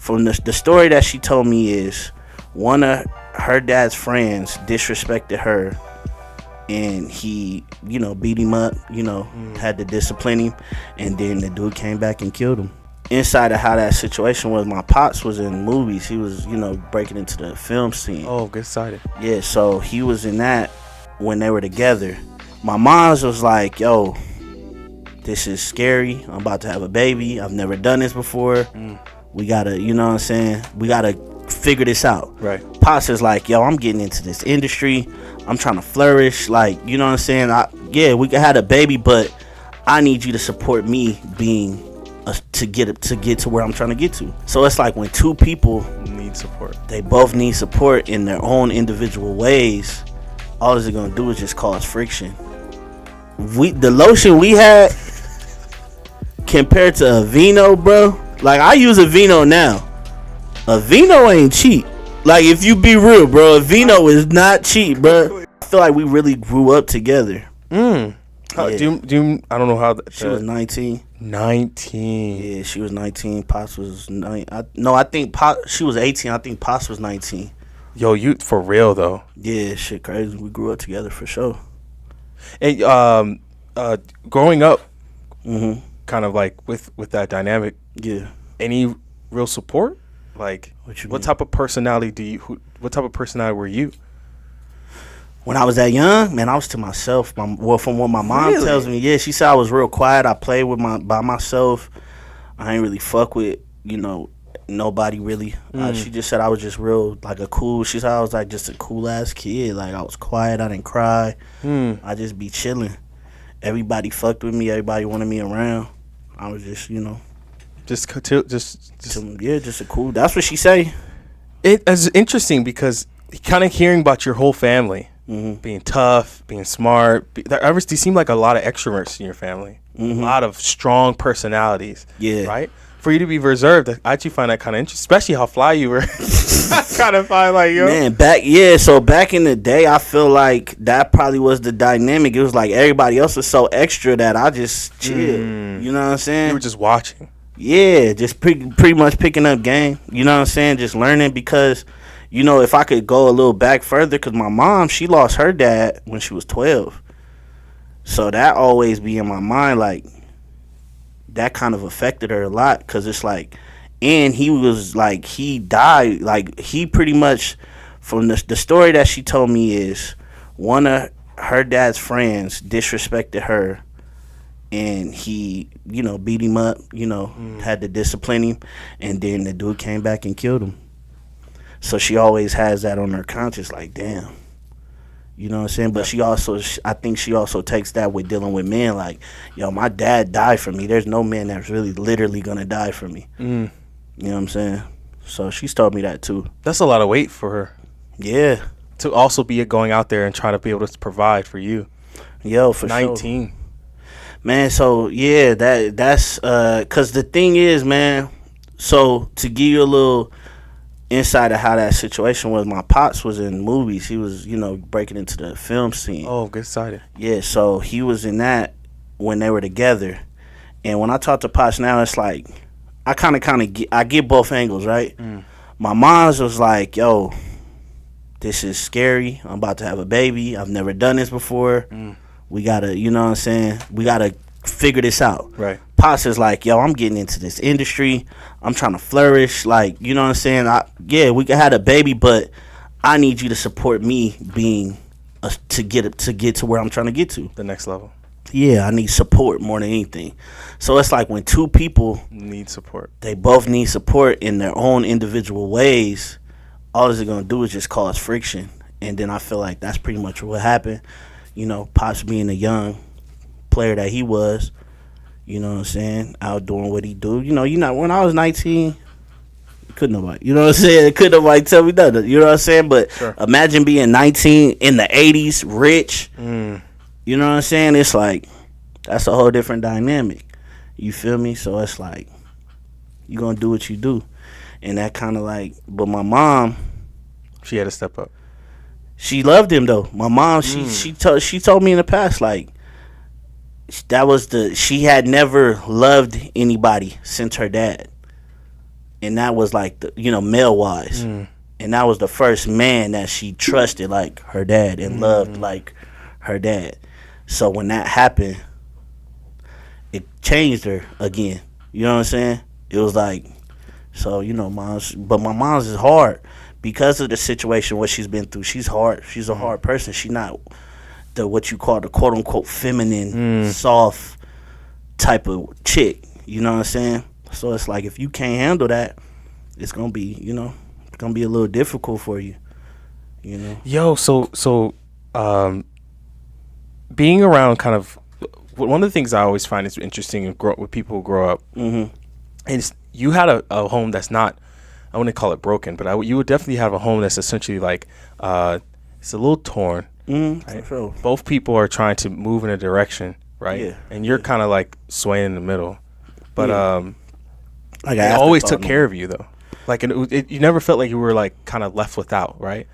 from the story that she told me is one of her dad's friends disrespected her, and he, beat him up, had to discipline him, and then the dude came back and killed him. Inside of how that situation was, my pops was in movies. He was, breaking into the film scene. Oh, get excited. Yeah, so he was in that when they were together. My mom's was like, yo, this is scary. I'm about to have a baby. I've never done this before. We gotta, we gotta figure this out. Right. Pops is like, yo, I'm getting into this industry. I'm trying to flourish. Like, we can have a baby, but I need you to support me being to get to where I'm trying to get to. So it's like when two people need support, they both need support in their own individual ways. All it's gonna do is just cause friction. The lotion we had compared to Aveeno, bro. Like, I use Aveeno now. Aveeno ain't cheap. Like, if you be real, bro, Aveeno is not cheap, bro. I feel like we really grew up together. Yeah. Do you, I don't know how. She was 19. 19. Yeah, she was 19. Pops was 9. I think she was 18. I think Pops was 19. Yo, you for real though? Yeah, shit crazy. We grew up together for sure. And growing up, kind of like with that dynamic. Yeah. Any real support? Like, what type of personality what type of personality were you? When I was that young, man, I was to myself. From what my mom tells me, yeah, she said I was real quiet. I played by myself. I ain't really fuck with, nobody really. She just said I was just real, like she said I was like just a cool ass kid. Like, I was quiet. I didn't cry. I just be chilling. Everybody fucked with me. Everybody wanted me around. I was just, just a cool. That's what she say. It's interesting because kind of hearing about your whole family. Being tough, being smart. They seem like a lot of extroverts in your family. A lot of strong personalities. Yeah. Right? For you to be reserved, I actually find that kind of interesting, especially how fly you were. I kind of find like, yo. Man, so back in the day, I feel like that probably was the dynamic. It was like everybody else was so extra that I just chilled. You know what I'm saying? You were just watching. Yeah, just pretty much picking up game. You know what I'm saying? Just learning because... if I could go a little back further, because my mom, she lost her dad when she was 12. So that always be in my mind, like, that kind of affected her a lot, because it's like, and he was, like, he died, like, he pretty much, from the story that she told me is, one of her dad's friends disrespected her, and he, beat him up, had to discipline him, and then the dude came back and killed him. So she always has that on her conscience, like, damn. You know what I'm saying? But I think she also takes that with dealing with men, like, yo, my dad died for me. There's no man that's really literally going to die for me. You know what I'm saying? So she's told me that, too. That's a lot of weight for her. Yeah. To also be going out there and trying to be able to provide for you. Yo, for 19. Sure. Man, so, yeah, that's, because the thing is, man, so to give you a little... inside of how that situation was, my pops was in movies. He was, breaking into the film scene. Oh, get excited. Yeah, so he was in that when they were together. And when I talk to pops now, it's like, I get both angles, right? My mom's was like, yo, this is scary. I'm about to have a baby. I've never done this before. We gotta, we gotta figure this out. Right. Pops is like, yo, I'm getting into this industry. I'm trying to flourish. Like, we can have a baby, but I need you to support me being to get to where I'm trying to get to. The next level. Yeah, I need support more than anything. So it's like when two people need support, they both need support in their own individual ways. All it's gonna do is just cause friction. And then I feel like that's pretty much what happened. Pops being a young player that he was, what I'm saying, out doing what he do. When I was 19, couldn't nobody tell me nothing. You know what I'm saying? But sure. Imagine being 19 in the 80s, rich. You know what I'm saying? It's like, that's a whole different dynamic. You feel me? So it's like, you gonna do what you do. And that kind of like, but my mom, she had to step up. She loved him though. My mom, she told me in the past, like, she had never loved anybody since her dad. and that was like the, male wise, and that was the first man that she trusted like her dad and loved like her dad. So when that happened, it changed her again. You know what I'm saying? It was like, so but my mom's is hard because of the situation what she's been through. She's hard. She's a hard person. She's not the what you call the quote unquote feminine, soft type of chick. You know what I'm saying? So it's like if you can't handle that, it's gonna be it's gonna be a little difficult for you. Yo, so being around kind of one of the things I always find is interesting with people who grow up, is you had a home that's not, I wouldn't call it broken, but you would definitely have a home that's essentially like it's a little torn. Right? Sure. Both people are trying to move in a direction, right? Yeah. And you're kind of like swaying in the middle, but like it always took care of you though. Like you never felt like you were like kind of left without, right?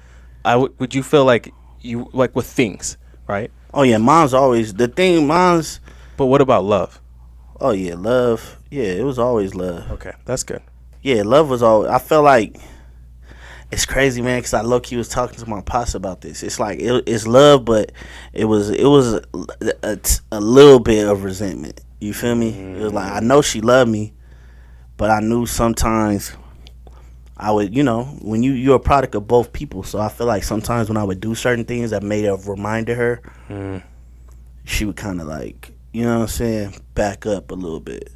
Would you feel like you like with things, right? Oh yeah, mom's always the thing. Mom's. But what about love? Oh yeah, love. Yeah, it was always love. Okay, that's good. Yeah, love was always. I felt like it's crazy, man. Because I low-key was talking to my pops about this. It's like it's love, but it was a little bit of resentment. You feel me? It was like I know she loved me, but I knew sometimes I would, when you're a product of both people. So I feel like sometimes when I would do certain things that made a reminder her, she would kind of like, you know what I'm saying, back up a little bit.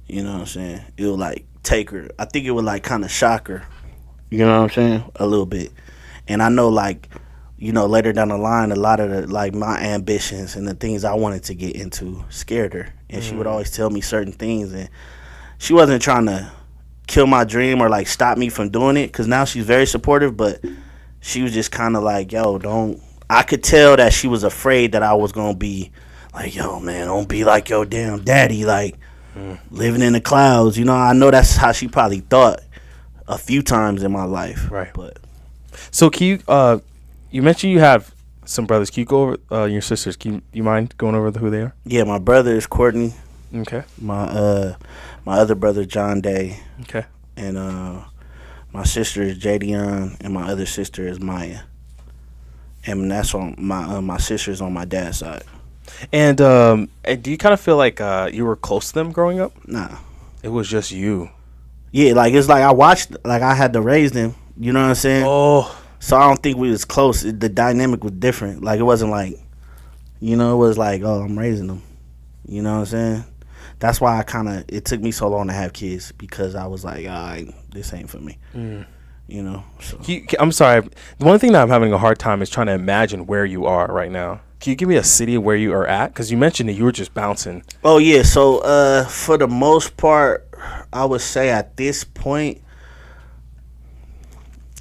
You know what I'm saying? It would like take her. I think it would like kind of shock her. You know what I'm saying? A little bit. And I know like, later down the line, a lot of the like my ambitions and the things I wanted to get into scared her. And she would always tell me certain things, and she wasn't trying to kill my dream or like stop me from doing it, because now she's very supportive, but she was just kind of like, yo, don't. I could tell that she was afraid that I was gonna be like, yo, man, don't be like your damn daddy, like living in the clouds. I know that's how she probably thought a few times in my life. Right. But so can you mentioned you have some brothers. Can you go over your sisters? You mind going over who they are? Yeah, my brother is Courtney. Okay. My other brother John Day. Okay. And my sister is Jadion, and my other sister is Maya. And that's on my sister's on my dad's side. And do you kind of feel like you were close to them growing up? Nah. It was just you. Yeah, like it's like I watched, like I had to raise them. You know what I'm saying? Oh. So I don't think we was close. The dynamic was different. Like it wasn't like, it was like, oh, I'm raising them. You know what I'm saying? That's why it took me so long to have kids, because I was like, this ain't for me. So. I'm sorry. The one thing that I'm having a hard time is trying to imagine where you are right now. Can you give me a city where you are at? Because you mentioned that you were just bouncing. Oh, yeah. So for the most part, I would say at this point,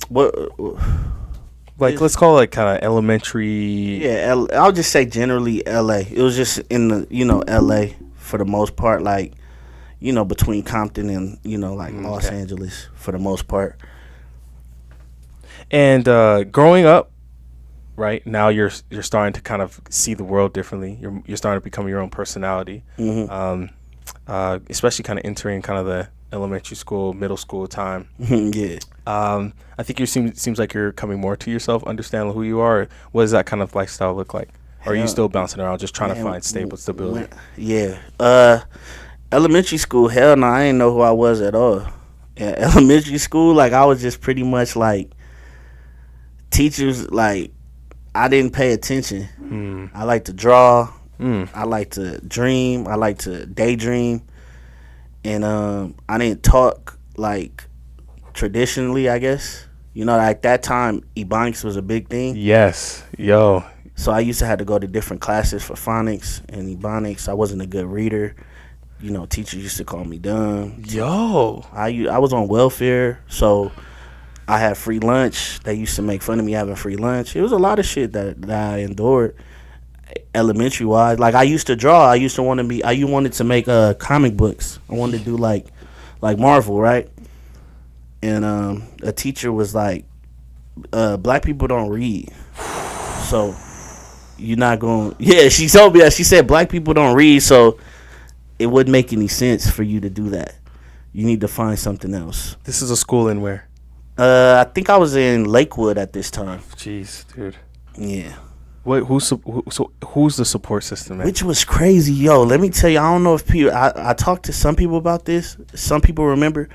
let's call it kind of elementary. Yeah, I'll just say generally L.A. It was just in the, L.A. for the most part, like, between Compton and, like Los Angeles for the most part. And growing up, right, now you're starting to kind of see the world differently. You're starting to become your own personality, especially kind of entering kind of the elementary school, middle school time. Yeah. I think seems like you're coming more to yourself, understand who you are. What does that kind of lifestyle look like? Or are you still bouncing around, just trying to find stability? Yeah. Elementary school, hell no, I didn't know who I was at all. Yeah, elementary school, like I was just pretty much like teachers, like I didn't pay attention. I like to draw. I like to dream. I like to daydream. And I didn't talk like traditionally, I guess. Like that time, Ebonics was a big thing. Yes. Yo. So I used to have to go to different classes for phonics and Ebonics. I wasn't a good reader. Teachers used to call me dumb. Yo. I was on welfare, so I had free lunch. They used to make fun of me having free lunch. It was a lot of shit that I endured elementary wise. Like I used to draw. I wanted to make comic books. I wanted to do like Marvel, right? And a teacher was like, black people don't read. So you're not going. Yeah, she told me that. She said black people don't read, so it wouldn't make any sense for you to do that. you need to find something else. This is a school in where? I think I was in Lakewood at this time. Jeez, dude. Yeah. Wait, who's the support system, man? Which was crazy. Yo, let me tell you, I don't know if people, I talked to some people about this. Some people remember.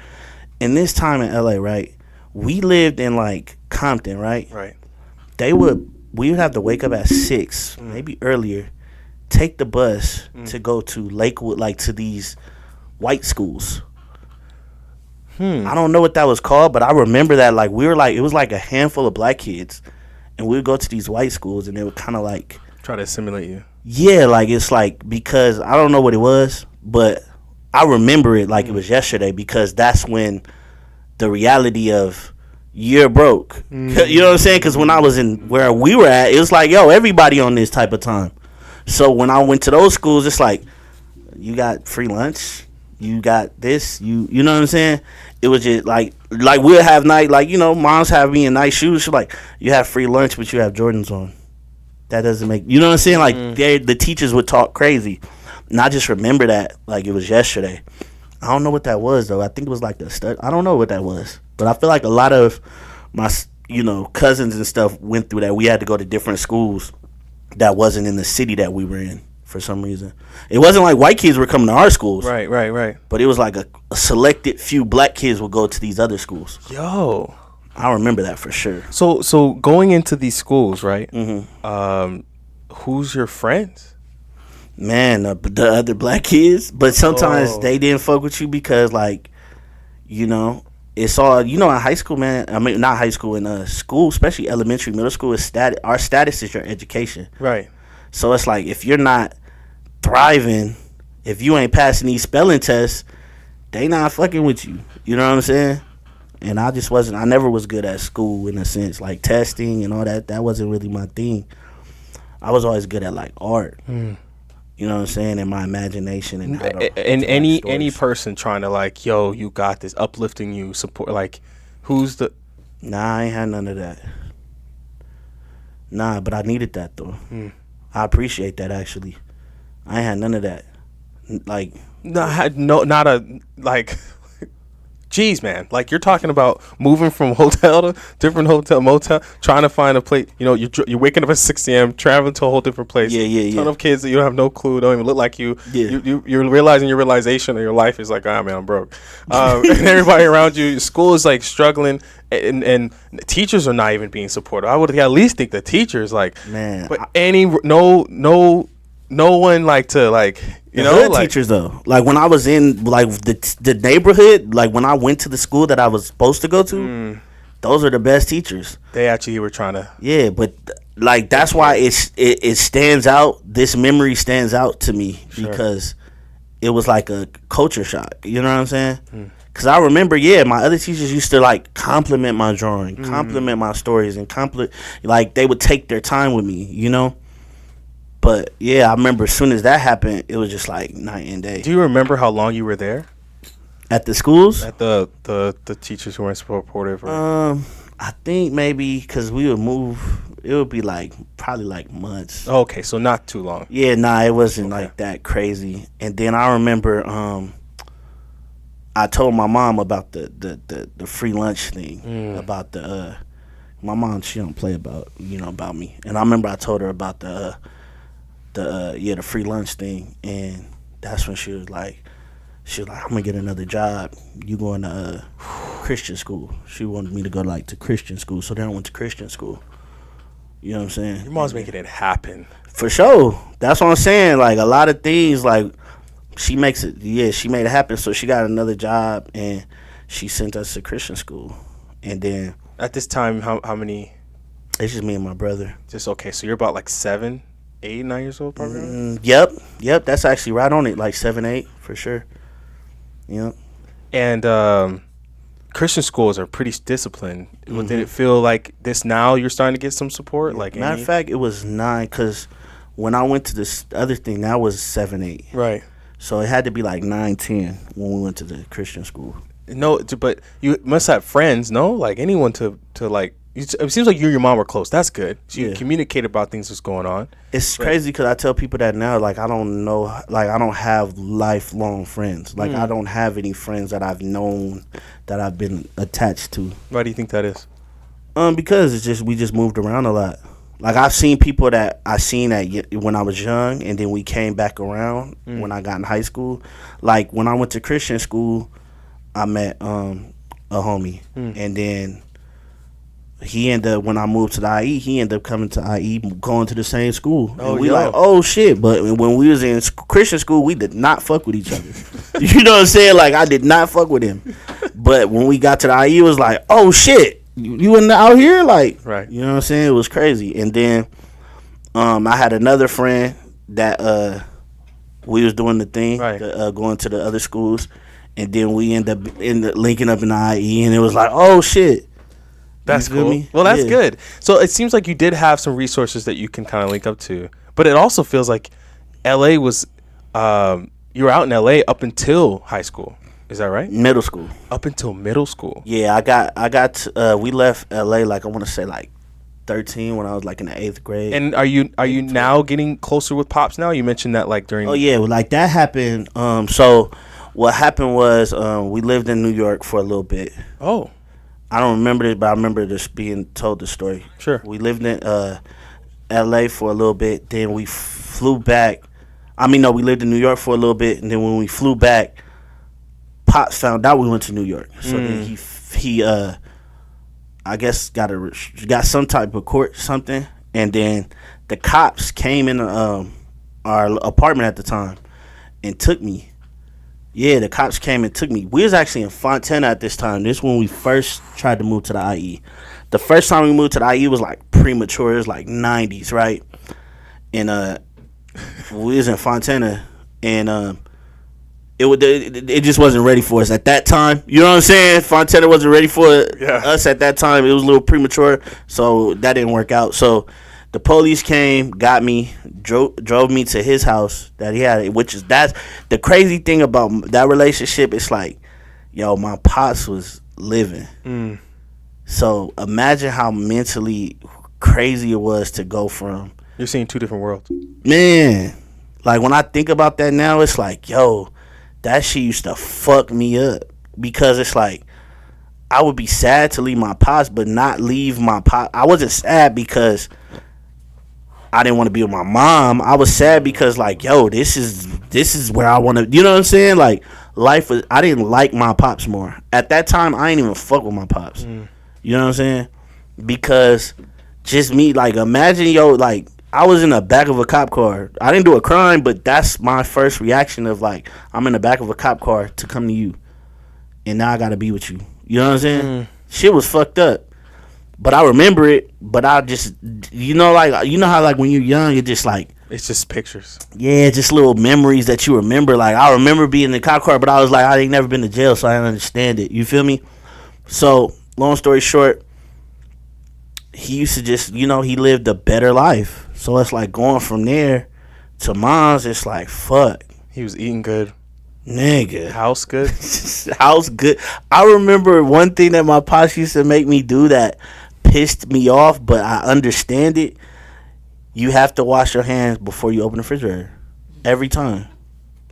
In this time in LA, right? We lived in like Compton, right? Right. We would have to wake up at 6, maybe earlier, take the bus to go to Lakewood, like to these white schools. I don't know what that was called, but I remember that like we were like, it was like a handful of black kids, and we would go to these white schools, and they would kind of like try to assimilate you. Yeah, like it's like, because I don't know what it was, but I remember it like it was yesterday, because that's when the reality of you're broke. You know what I'm saying? Because when I was in where we were at, it was like, yo, everybody on this type of time. So when I went to those schools, it's like, you got free lunch, you got this, you know what I'm saying? It was just like we'll have night, like, you know, moms have me in nice shoes. She's like, you have free lunch, but you have Jordans on. That doesn't make, you know what I'm saying? Like the teachers would talk crazy. And I just remember that like it was yesterday. I don't know what that was though. I think it was like I don't know what that was. But I feel like a lot of my, you know, cousins and stuff went through that. We had to go to different schools that wasn't in the city that we were in for some reason. It wasn't like white kids were coming to our schools. Right. But it was like a selected few black kids would go to these other schools. Yo. I remember that for sure. So going into these schools, right? Mm-hmm. Who's your friends? Man, the other black kids. But sometimes they didn't fuck with you because, like, you know, it's all, you know, in high school, man. I mean, not high school, in school, especially elementary, middle school, is our status is your education. Right. So it's like, if you're not thriving, if you ain't passing these spelling tests, they not fucking with you. You know what I'm saying? And I never was good at school in a sense, like testing and all that. That wasn't really my thing. I was always good at like art. You know what I'm saying? And my imagination and how to any person trying to like, yo, you got this, uplifting you, support, like, who's the? Nah, I ain't had none of that. Nah, but I needed that though. I appreciate that actually. I ain't had none of that. Like, not a like. Jeez, man, like, you're talking about moving from hotel to different hotel, motel, trying to find a place. You know, you're waking up at 6 a.m., traveling to a whole different place. Yeah. Ton of kids that you don't have no clue, don't even look like you. Yeah. You're realizing your realization of your life is like, man, I'm broke. And everybody around you, school is like struggling, and teachers are not even being supportive. I would at least think the teachers, like, man, but no one like to, like, you know, hood like teachers though. Like when I was in like the neighborhood, like when I went to the school that I was supposed to go to, those are the best teachers. They actually were trying to. Yeah, but like that's why it stands out. This memory stands out to me because it was like a culture shock. You know what I'm saying? Because I remember, my other teachers used to like compliment my drawing, compliment my stories, and like they would take their time with me. You know. But yeah, I remember as soon as that happened, it was just like night and day. Do you remember how long you were there? At the schools? At the teachers who weren't supportive? I think maybe because we would move, it would be like probably like months. Okay, so not too long. Yeah, nah, it wasn't like that crazy. And then I remember I told my mom about the free lunch thing, about my mom, she don't play about me. And I remember I told her about the free lunch thing, and that's when she was like, I'm gonna get another job. You going to Christian school? She wanted me to go to Christian school, so then I went to Christian school. You know what I'm saying? Your mom's making it happen. For sure. That's what I'm saying. Like a lot of things, like she makes it. Yeah, she made it happen. So she got another job, and she sent us to Christian school. And then at this time, how many? It's just me and my brother. Just okay. So you're about like 7, 8, 9 years old, probably. Yep. That's actually right on it. Like 7, 8 for sure. Yep. And Christian schools are pretty disciplined. Did it feel like this now? You're starting to get some support. Like matter of fact, it was 9 because when I went to this other thing, that was 7, 8. Right. So it had to be like 9, 10 when we went to the Christian school. No, but you must have friends. No, like anyone to like It seems like you and your mom were close. That's good. So you Yeah. communicate about things that's going on. It's crazy because I tell people that now, like, I don't know, like, I don't have lifelong friends. Like, I don't have any friends that I've known that I've been attached to. Why do you think that is? Because it's just, we just moved around a lot. Like, I've seen people that I seen when I was young, and then we came back around when I got in high school. Like, when I went to Christian school, I met a homie, and then he ended up, when I moved to the IE, he ended up coming to IE, going to the same school. Oh, and we yo. like, oh shit. But when we was in Christian school, we did not fuck with each other. You know what I'm saying? Like, I did not fuck with him. But when we got to the IE, it was like, oh shit, you out here? Like, Right. You know what I'm saying? It was crazy. And then I had another friend that we was doing the thing, Right. going to the other schools. And then we end up linking up in the IE, and it was like, oh shit. That's You feel cool. me? Well, that's Yeah. good. So it seems like you did have some resources that you can kind of link up to, but it also feels like LA was you were out in LA up until high school. Is that right? Middle school. Up until middle school. Yeah, we left LA, like, I want to say like 13 when I was like in the 8th grade. And are you now getting closer with Pops now? You mentioned that like during. Oh yeah, well, like that happened. So what happened was we lived in New York for a little bit. Oh, I don't remember this, but I remember just being told the story. Sure. We lived in LA for a little bit, then we flew back. I mean, no, we lived in New York for a little bit, and then when we flew back, Pops found out we went to New York. So then he I guess got some type of court something, and then the cops came in our apartment at the time and took me. Yeah, the cops came and took me. We was actually in Fontana at this time. This when we first tried to move to the IE. The first time we moved to the IE was like premature. It was like 90s, right? And we was in Fontana, and it just wasn't ready for us at that time. You know what I'm saying? Fontana wasn't ready for us at that time. It was a little premature, so that didn't work out. So the police came, got me, drove me to his house that he had, that's the crazy thing about that relationship. It's like, yo, my pops was living. So imagine how mentally crazy it was to go from. you're seeing two different worlds. Man, like when I think about that now, it's like, yo, that shit used to fuck me up, because it's like I would be sad to leave my pops, but not leave my pop. I wasn't sad because I didn't want to be with my mom. I was sad because, like, yo, this is where I want to. You know what I'm saying? Like, life was. I didn't like my pops more at that time. I ain't even fuck with my pops. You know what I'm saying? Because just me, like, imagine, yo, like, I was in the back of a cop car. I didn't do a crime, but that's my first reaction of, like, I'm in the back of a cop car to come to you, and now I gotta be with you. You know what I'm saying? Shit was fucked up. But I remember it, but I just, like, you know how, like, when you're young, it's just, like, It's just pictures. yeah, just little memories that you remember. Like, I remember being in the cop car, but I was like, I ain't never been to jail, so I didn't understand it. You feel me? So, long story short, he used to just, he lived a better life. So, it's like going from there to mom's, it's like, fuck. He was eating good. Nigga. House good. House good. I remember one thing that my pops used to make me do that pissed me off, but I understand it. You have to wash your hands before you open the refrigerator. Every time.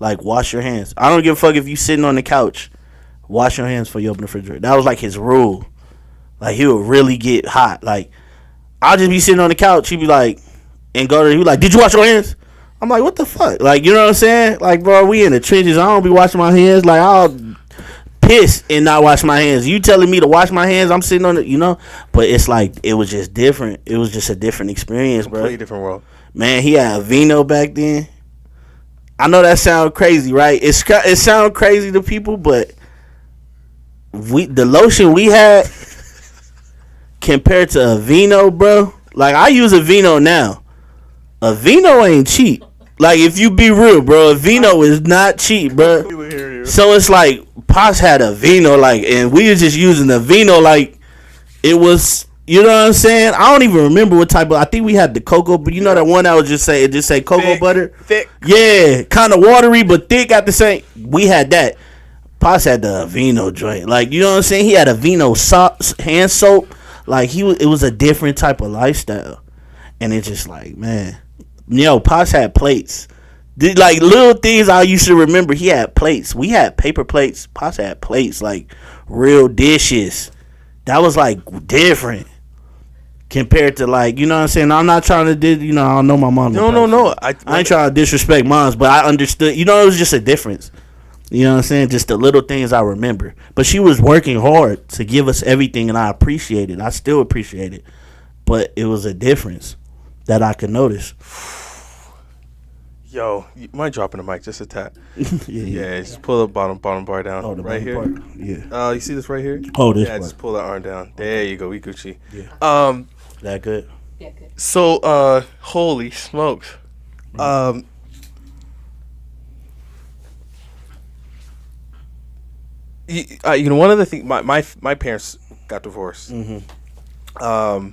Like, wash your hands. I don't give a fuck if you sitting on the couch. Wash your hands before you open the refrigerator. That was like his rule. Like, he would really get hot. Like, I'll just be sitting on the couch. He'd be like, and go to, he be like, did you wash your hands? I'm like, what the fuck? Like, you know what I'm saying? Like, bro, we in the trenches. I don't be washing my hands. Like, I'll piss and not wash my hands. You telling me to wash my hands? I'm sitting on it, But it's like, it was just different. It was just a different experience, bro. Completely different world. Man, he had a vino back then. I know that sounds crazy, right? It sounds crazy to people, but the lotion we had compared to a vino, bro. Like, I use a vino now. A vino ain't cheap. Like, if you be real, bro, a vino is not cheap, bro. So it's like, Pops had a vino, like, and we was just using the vino like it was, you know what I'm saying? I don't even remember what type of, I think we had the cocoa, but you know that one that was just say cocoa Thick, butter? thick. Yeah, kind of watery, but thick at the same. We had that. Pops had the vino joint. Like, you know what I'm saying? He had a vino hand soap. Like it was a different type of lifestyle, and it's just like, man, Pops had plates. Like little things I used to remember. He had plates. We had paper plates. Pops had plates, like real dishes. That was like different compared to like, you know what I'm saying. I'm not trying to I don't know my mom. No. I ain't trying to disrespect moms, but I understood. It was just a difference. You know what I'm saying? Just the little things I remember. But she was working hard to give us everything, and I appreciate it. I still appreciate it. But it was a difference that I could notice. Yo, you mind dropping the mic just a tap? Yeah. Just pull the bottom bar down. Oh, the right here. part. Yeah. You see this right here? Oh, this part. part. Just pull that arm down. There you go. We Gucci. Yeah. That good? Yeah, good. So, holy smokes. One of the things, my parents got divorced. Mm-hmm.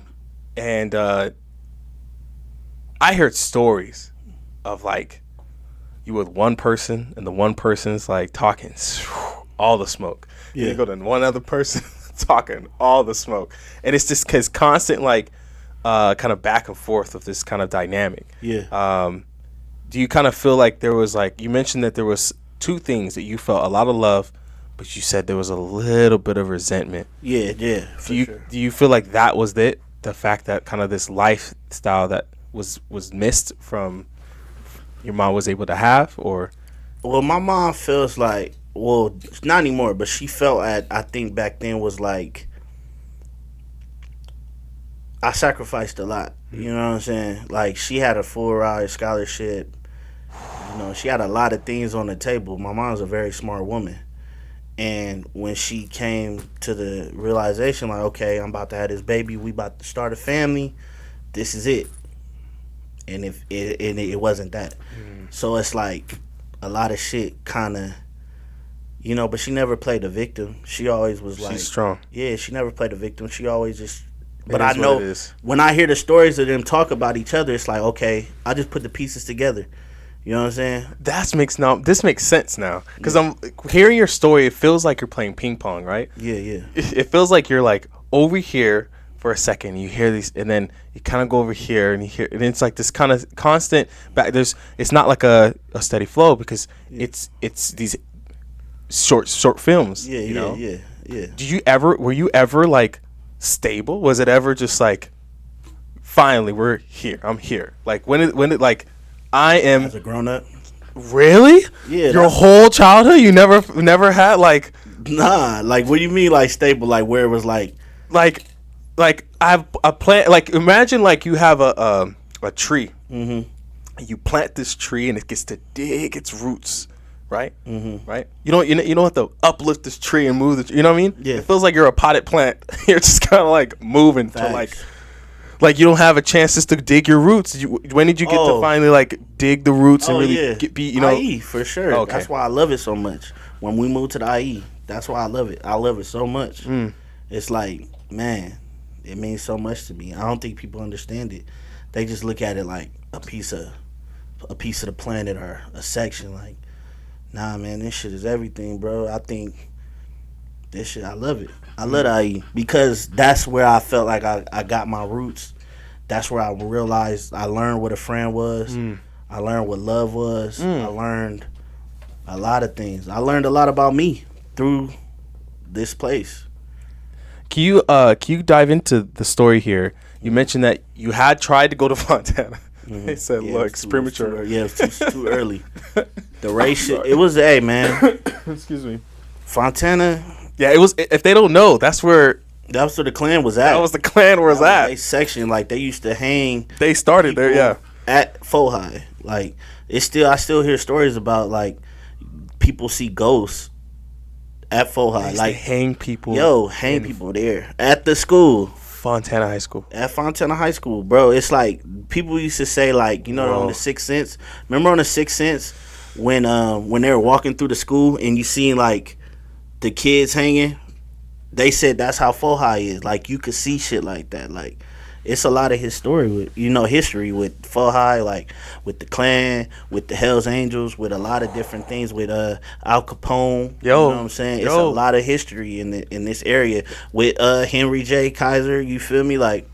And I heard stories of like you with one person and the one person's like talking all the smoke. Yeah. And you go to one other person talking all the smoke, and it's just cause constant like kind of back and forth of this kind of dynamic. Yeah. Do you kind of feel like there was like, you mentioned that there was two things that you felt a lot of love, but you said there was a little bit of resentment. Yeah. Do you feel like that was it? The fact that kind of this lifestyle that was missed from your mom was able to have, or? Well, my mom feels like, well, not anymore, but she felt I think back then was like, I sacrificed a lot. You know what I'm saying? Like, she had a full ride scholarship. She had a lot of things on the table. My mom's a very smart woman. And when she came to the realization, like, okay, I'm about to have this baby, we about to start a family, this is it. And it wasn't that. So it's like a lot of shit kind of, but she never played a victim. She always was like, she's strong. Yeah, she never played a victim. She always just, but It I is know what it is. when I hear the stories of them talk about each other, it's like, okay, I just put the pieces together. You know what I'm saying? This makes sense now, because I'm hearing your story. It feels like you're playing ping pong, right? Yeah. It feels like you're like over here for a second, you hear these, and then you kind of go over here, and you hear, and it's like this kind of constant back. It's not like a steady flow, because it's these short films. Yeah. Were you ever like stable? Was it ever just like, finally we're here? I'm here. Like when it like, I am As a grown up. Really? Yeah. Your whole childhood, you never had like. Nah, like what do you mean like stable? Like where it was like I have a plant. Like imagine like you have a tree. Mm-hmm. You plant this tree and it gets to dig its roots, right? Mm-hmm. Right. You don't have to uplift this tree and move the. You know what I mean? Yeah. It feels like you're a potted plant. You're just kind of like moving to like you don't have a chance just to dig your roots. When did you get to finally like dig the roots and really be IE for sure. Okay. That's why I love it so much. When we moved to the IE, that's why I love it. I love it so much. It's like, man, it means so much to me. I don't think people understand it. They just look at it like a piece of the planet or a section. Like, nah, man, this shit is everything, bro. I think this shit, I love it. I love the IE because that's where I felt like I got my roots. That's where I realized I learned what a friend was. I learned what love was. I learned a lot of things. I learned a lot about me through this place. Can you dive into the story here? You mentioned that you had tried to go to Fontana. They said, look, it's premature. It's too early. The race shit, it was, hey, man. Excuse me. Fontana. Yeah, it was. If they don't know, that's where the clan was at. That was the clan where it's at. They section, like they used to hang. They started there, yeah. At Fohi, like I still hear stories about like people see ghosts at Fohi, like hang people. Hang people there at the school. Fontana High School. At Fontana High School, bro. It's like people used to say like, on the Sixth Sense. Remember on the Sixth Sense when they were walking through the school and you seen like the kids hanging? They said that's how Fohi is. Like you could see shit like that. Like it's a lot of history with Faux High, like with the Klan, with the Hells Angels, with a lot of different things, with Al Capone. You know what I'm saying? It's a lot of history in this area with Henry J. Kaiser. You feel me? Like,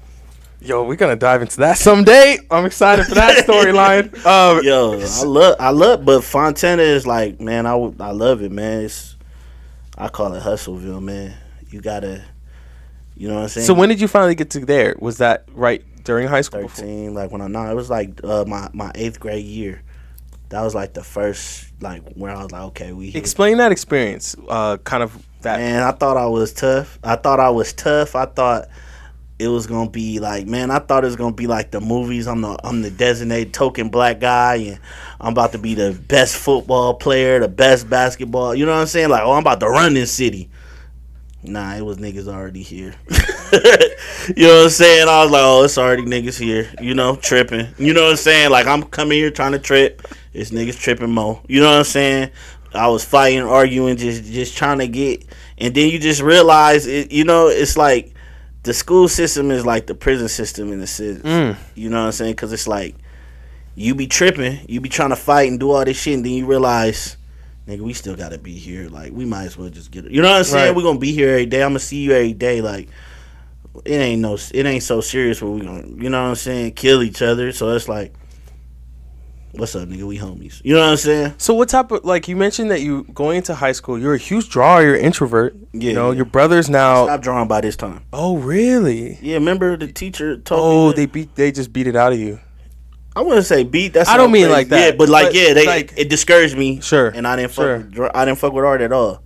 yo, we're gonna dive into that someday. I'm excited for that storyline. I love, but Fontana is like, man, I love it, man. I call it Hustleville, man. You gotta. You know what I'm saying? So when did you finally get to there? Was that right during high school? 13, like when it was like my 8th grade year. That was like the first, like, where I was like, okay, we here. Explain that experience, kind of that. Man, I thought I was tough. I thought it was gonna be like, man, I thought it was gonna be like the movies. I'm the designated token black guy, and I'm about to be the best football player, the best basketball. You know what I'm saying? Like, oh, I'm about to run this city. Nah, it was niggas already here. You know what I'm saying? I was like, oh, it's already niggas here. You know, tripping. You know what I'm saying? Like, I'm coming here trying to trip. It's niggas tripping more. You know what I'm saying? I was fighting, arguing, just trying to get. And then you just realize, it's like the school system is like the prison system in the city. You know what I'm saying? Because it's like you be tripping. You be trying to fight and do all this shit. And then you realize, nigga, we still gotta be here. Like, we might as well just get it. You know what I'm saying? Right. We're gonna be here every day. I'm gonna see you every day. Like, it ain't so serious where we gonna, you know what I'm saying, kill each other. So it's like, what's up, nigga? We homies. You know what I'm saying? So what type of, like, you mentioned that you going into high school, you're a huge drawer, you're an introvert. Yeah. You know, your brother's now. Stop drawing by this time. Oh, really? Yeah, remember the teacher told me that? They just beat it out of you. I wouldn't say beat. That's I don't mean like that. Yeah, but it discouraged me. Sure. And I didn't fuck with art at all.